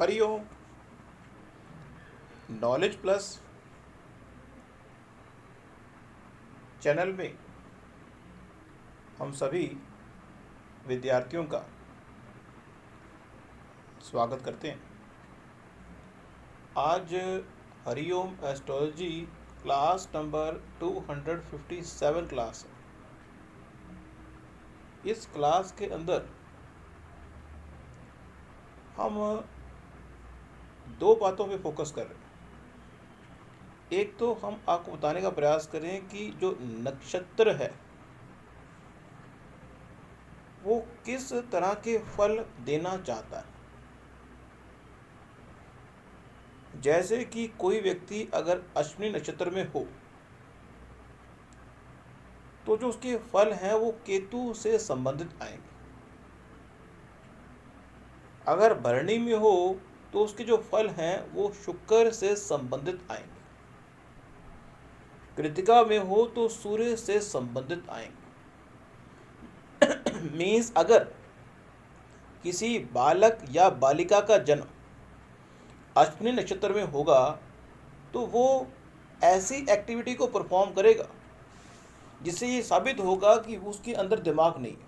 Hariom. Knowledge plus channel में हम सभी विद्यार्थियों का स्वागत करते हैं। आज Hariom astrology class number 257 class है। इस क्लास के अंदर हम दो बातों पे फोकस कर रहे हैं। एक तो हम आपको बताने का प्रयास करें कि जो नक्षत्र है वो किस तरह के फल देना चाहता है। जैसे कि कोई व्यक्ति अगर अश्विनी नक्षत्र में हो तो जो उसके फल हैं वो केतु से संबंधित आएंगे। अगर भरणी में हो तो उसके जो फल हैं वो शुक्र से संबंधित आएंगे। कृतिका में हो तो सूर्य से संबंधित आएंगे। मीन्स अगर किसी बालक या बालिका का जन्म अश्विनी नक्षत्र में होगा तो वो ऐसी एक्टिविटी को परफॉर्म करेगा जिससे ये साबित होगा कि उसके अंदर दिमाग नहीं है।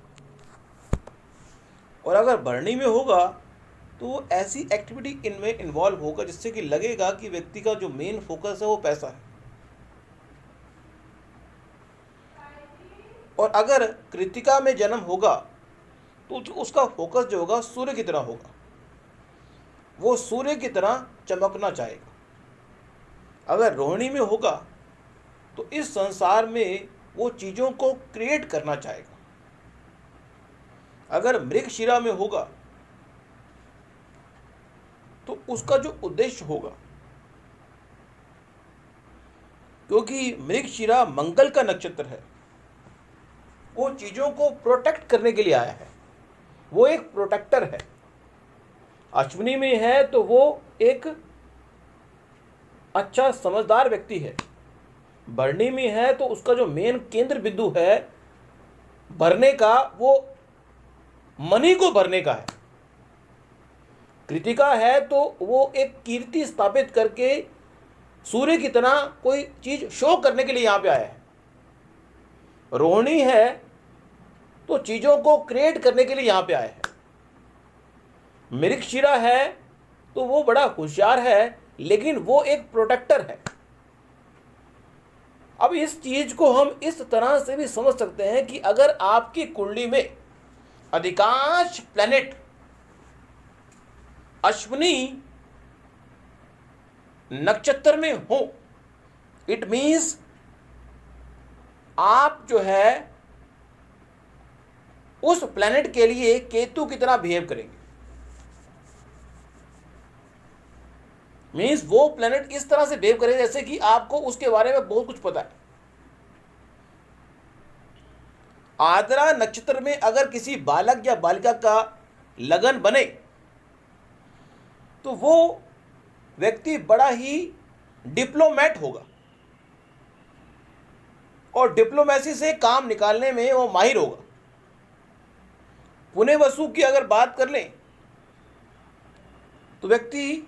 और अगर भरणी में होगा तो वो ऐसी एक्टिविटी इनमें इन्वॉल्व होगा जिससे कि लगेगा कि व्यक्ति का जो मेन फोकस है वो पैसा है। और अगर कृतिका में जन्म होगा तो उसका फोकस जो होगा सूर्य की तरह होगा, वो सूर्य की तरह चमकना चाहेगा। अगर रोहिणी में होगा तो इस संसार में वो चीज़ों को क्रिएट करना चाहेगा। अगर मृगशिरा में होगा तो उसका जो उद्देश्य होगा, क्योंकि मृगशिरा मंगल का नक्षत्र है, वो चीज़ों को प्रोटेक्ट करने के लिए आया है, वो एक प्रोटेक्टर है। अश्विनी में है तो वो एक अच्छा समझदार व्यक्ति है। भरणी में है तो उसका जो मेन केंद्र बिंदु है भरने का वो मनी को भरने का है। कृतिका है तो वो एक कीर्ति स्थापित करके सूर्य की तरह कोई चीज शो करने के लिए यहाँ पे आया है। रोहिणी है तो चीजों को क्रिएट करने के लिए यहाँ पे आया है। मृगशिरा है तो वो बड़ा होशियार है लेकिन वो एक प्रोटेक्टर है। अब इस चीज को हम इस तरह से भी समझ सकते हैं कि अगर आपकी कुंडली में अधिकांश प्लैनेट अश्विनी नक्षत्र में हो, इट मीन्स आप जो है उस प्लैनेट के लिए केतु की तरह बिहेव करेंगे। मीन्स वो प्लैनेट इस तरह से बिहेव करेगा जैसे कि आपको उसके बारे में बहुत कुछ पता है। आद्रा नक्षत्र में अगर किसी बालक या बालिका का लगन बने तो वो व्यक्ति बड़ा ही डिप्लोमेट होगा और डिप्लोमेसी से काम निकालने में वो माहिर होगा। पुण्य वसु की अगर बात कर लें तो व्यक्ति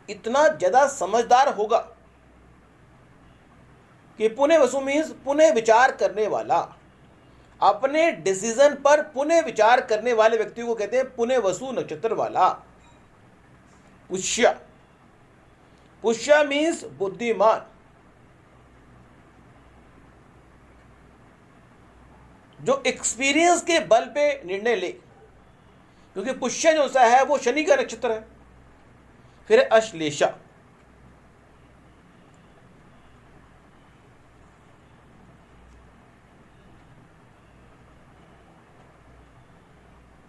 इतना ज़्यादा समझदार होगा कि पुण्य वसु मीन्स पुनः विचार करने वाला, अपने डिसीजन पर पुनः विचार करने वाले व्यक्ति को कहते हैं पुण्य वसु नक्षत्र वाला। पुष्य, पुष्य मीन्स बुद्धिमान, जो एक्सपीरियंस के बल पे निर्णय ले, क्योंकि पुष्य जो सा है वो शनि का नक्षत्र है। फिर अश्लेषा,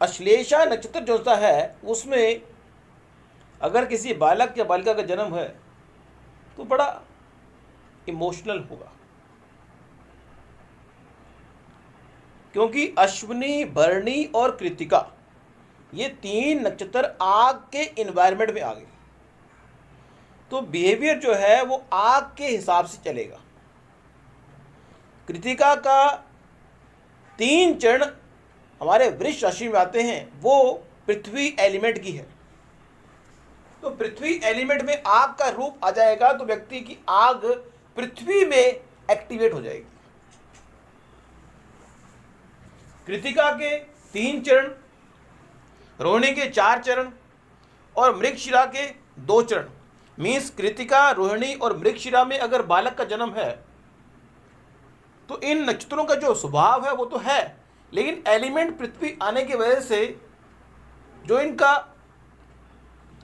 अश्लेषा नक्षत्र जो सा है उसमें अगर किसी बालक या बालिका का जन्म है तो बड़ा इमोशनल होगा, क्योंकि अश्विनी, भरणी और कृतिका ये तीन नक्षत्र आग के इन्वायरमेंट में आ गए, तो बिहेवियर जो है वो आग के हिसाब से चलेगा। कृतिका का 3 चरण हमारे वृष राशि में आते हैं, वो पृथ्वी एलिमेंट की है। तो पृथ्वी एलिमेंट में आग का रूप आ जाएगा तो व्यक्ति की आग पृथ्वी में एक्टिवेट हो जाएगी। कृतिका के 3 चरण, रोहिणी के 4 चरण और मृगशिरा के 2 चरण। मीन्स कृतिका, रोहिणी और मृगशिरा में अगर बालक का जन्म है तो इन नक्षत्रों का जो स्वभाव है वो तो है, लेकिन एलिमेंट पृथ्वी आने की वजह से जो इनका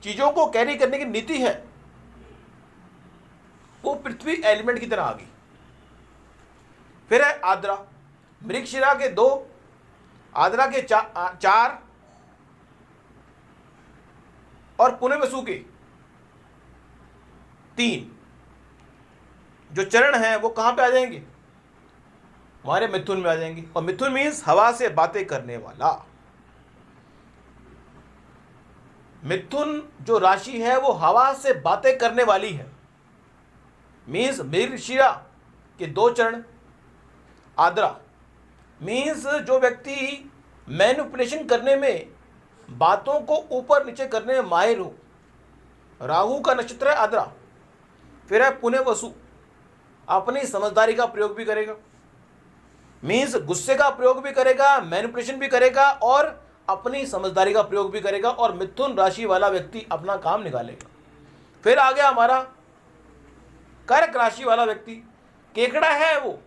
चीजों को कैरी करने की नीति है वो पृथ्वी एलिमेंट की तरह आ गई। फिर है आद्रा, मृगशिरा के 2, आद्रा के 4 और पुनर्वसु के 3 जो चरण हैं वो कहां पे आ जाएंगे? हमारे मिथुन में आ जाएंगे। और मिथुन मीन्स हवा से बातें करने वाला। मिथुन जो राशि है वो हवा से बातें करने वाली है। मीन्स मृगशिरा के 2 चरण, आद्रा मीन्स जो व्यक्ति मैनिपुलेशन करने में, बातों को ऊपर नीचे करने में माहिर हो। राहु का नक्षत्र है आद्रा। फिर है पुनर्वसु, अपनी समझदारी का प्रयोग भी करेगा। मीन्स गुस्से का प्रयोग भी करेगा, मैनिपुलेशन भी करेगा और अपनी समझदारी का प्रयोग भी करेगा, और मिथुन राशि वाला व्यक्ति अपना काम निकालेगा। फिर आ गया हमारा कर्क राशि वाला व्यक्ति। केकड़ा है, वो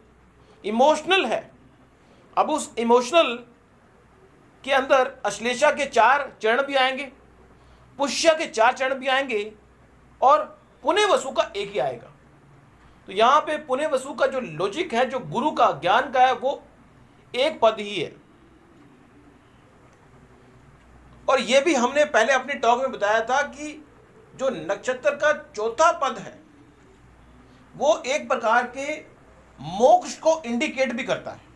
इमोशनल है। अब उस इमोशनल के अंदर अश्लेषा के 4 चरण भी आएंगे, पुष्य के 4 चरण भी आएंगे और पुनर्वसु का 1 ही आएगा। तो यहां पे पुनर्वसु का जो लॉजिक है, जो गुरु का ज्ञान का है, वो 1 पद ही है। और ये भी हमने पहले अपनी टॉक में बताया था कि जो नक्षत्र का 4था पद है वो एक प्रकार के मोक्ष को इंडिकेट भी करता है।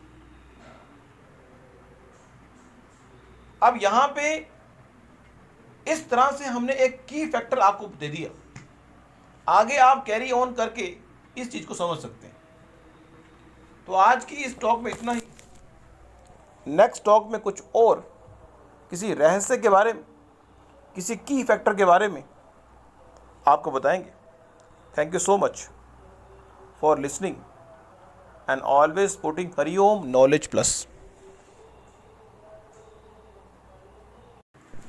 अब यहां पे इस तरह से हमने एक की फैक्टर आपको दे दिया। आगे आप कैरी ऑन करके इस चीज को समझ सकते हैं। तो आज की इस टॉक में इतना ही। नेक्स्ट टॉक में कुछ और किसी रहस्य के बारे में, किसी की फैक्टर के बारे में आपको बताएंगे। Thank you so much for listening and always putting Hariom knowledge plus.